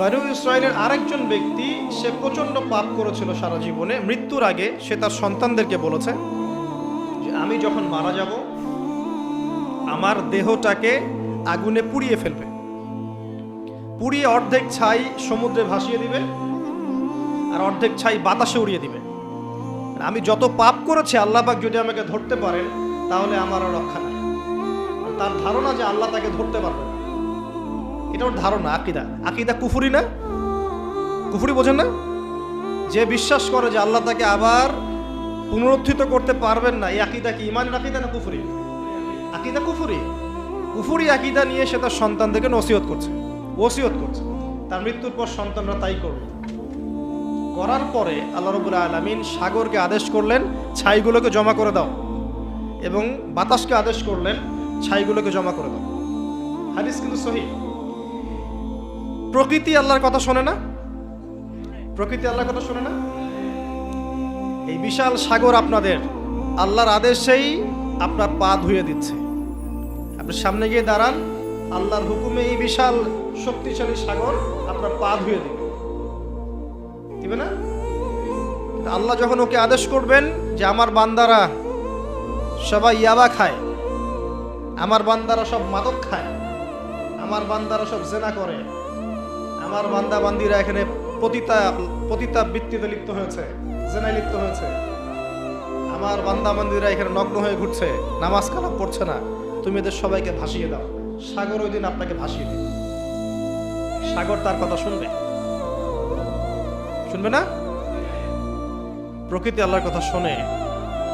বনু ইসরাইলের আরেকজন ব্যক্তি, সে প্রচণ্ড পাপ করেছিল সারা জীবনে। মৃত্যুর আগে সে তার সন্তানদেরকে বলেছে যে আমি যখন মারা যাব আমার দেহটাকে আগুনে পুড়িয়ে ফেলবে, পুড়িয়ে অর্ধেক ছাই সমুদ্রে ভাসিয়ে দিবে আর অর্ধেক ছাই বাতাসে উড়িয়ে দিবে। আমি যত পাপ করেছি আল্লাহ পাক যদি আমাকে ধরতে পারেন তাহলে আমার আর রক্ষা নাই। তার ধারণা যে আল্লাহ তাকে ধরতে পারবে, এটা ওর ধারণা। আকিদা, আকিদা কুফরি না? কুফরি বোঝেন না? যে বিশ্বাস করে যে আল্লাহ তাকে আবার পুনরুত্থিত করতে পারবেন না, এই আকিদা কি ইমানের আকিদা না কুফরি? আকিদা কুফরি। কুফরি আকিদা নিয়ে সে তার সন্তানদেরকে ওসিয়ত করছে। তার মৃত্যুর পর সন্তানরা তাই করবে। করার পরে আল্লাহ রাব্বুল আলামিন সাগরকে আদেশ করলেন ছাইগুলোকে জমা করে দাও, এবং বাতাসকে আদেশ করলেন ছাইগুলোকে জমা করে দাও। হাদিস কিন্তু সহিহ। প্রকৃতি আল্লাহর কথা শোনে না? প্রকৃতি আল্লাহর কথা শোনে না? এই বিশাল সাগর আপনাদের আল্লাহর আদেশেই আপনার পা ধুয়ে দিচ্ছে। আপনি সামনে গিয়ে দাঁড়ান, আল্লাহর হুকুমে এই বিশাল শক্তিশালী সাগর আপনার পা ধুয়ে দিবে না? আল্লাহ যখন ওকে আদেশ করবেন যে আমার বান্দারা সবাই ইয়াবা খায়, আমার বান্দারা সব মাদক খায়, আমার বান্দারা সব জেনা করে, আমার বান্দা বান্দিরা এখানে পতিতা বৃত্তিতে লিপ্ত হয়েছে, জেনায় লিপ্ত হয়েছে, আমার বান্দা বান্দিরা এখানে নগ্ন হয়ে ঘুরছে, নামাজ কালাম পড়ছে না, তুমি এদের সবাইকে ভাসিয়ে দাও। সাগর ওই দিন আপনাকে ভাসিয়ে দিবে। সাগর তার কথা শুনবে? শুনবে না? প্রকৃতি আল্লাহর কথা শোনে।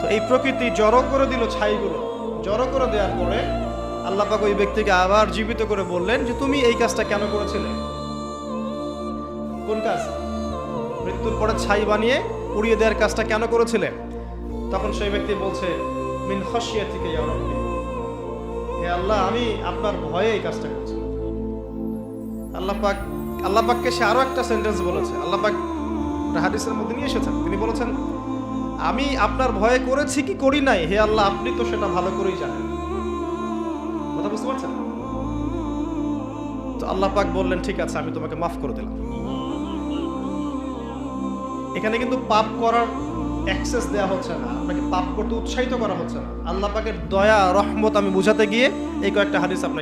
তো এই প্রকৃতি জড়ো করে দিল ছাইগুলো। জড়ো করে দেওয়ার পরে আল্লাহ পাক ওই ব্যক্তিকে আবার জীবিত করে বললেন যে তুমি এই কাজটা কেন করেছিলে? কোন কাজ? মৃত্যুর পরে ছাই বানিয়ে উড়িয়ে দেওয়ার কাজটা কেন করেছিলে? তখন সেই ব্যক্তি বলছে মিন খাশিয়াতিকা ইয়া রাব্বি, হে আল্লাহ আমি আপনার ভয়ে এই কাজটা করেছি। আল্লাহ পাককে সে আরো একটা সেন্টেন্স বলেছে। আল্লাহ পাক হাদিসের মধ্যে নিয়ে এসেছেন, তিনি বলেছেন আমি আপনার ভয়ে করেছি কি করি নাই, হে আল্লাহ আপনি তো সেটা ভালো করেই জানেন। কথা বুঝতে পারছেন? তো আল্লাহ পাক বললেন ঠিক আছে আমি তোমাকে মাফ করে দিলাম। এখানে কিন্তু পাপ করার অ্যাক্সেস দেওয়া হচ্ছে না, আপনাকে পাপ করতে উৎসাহিত করা হচ্ছে না। আল্লাহ পাকের দয়া রহমত আমি বুঝাতে গিয়ে এই কয়েকটা হাদিস আপনাকে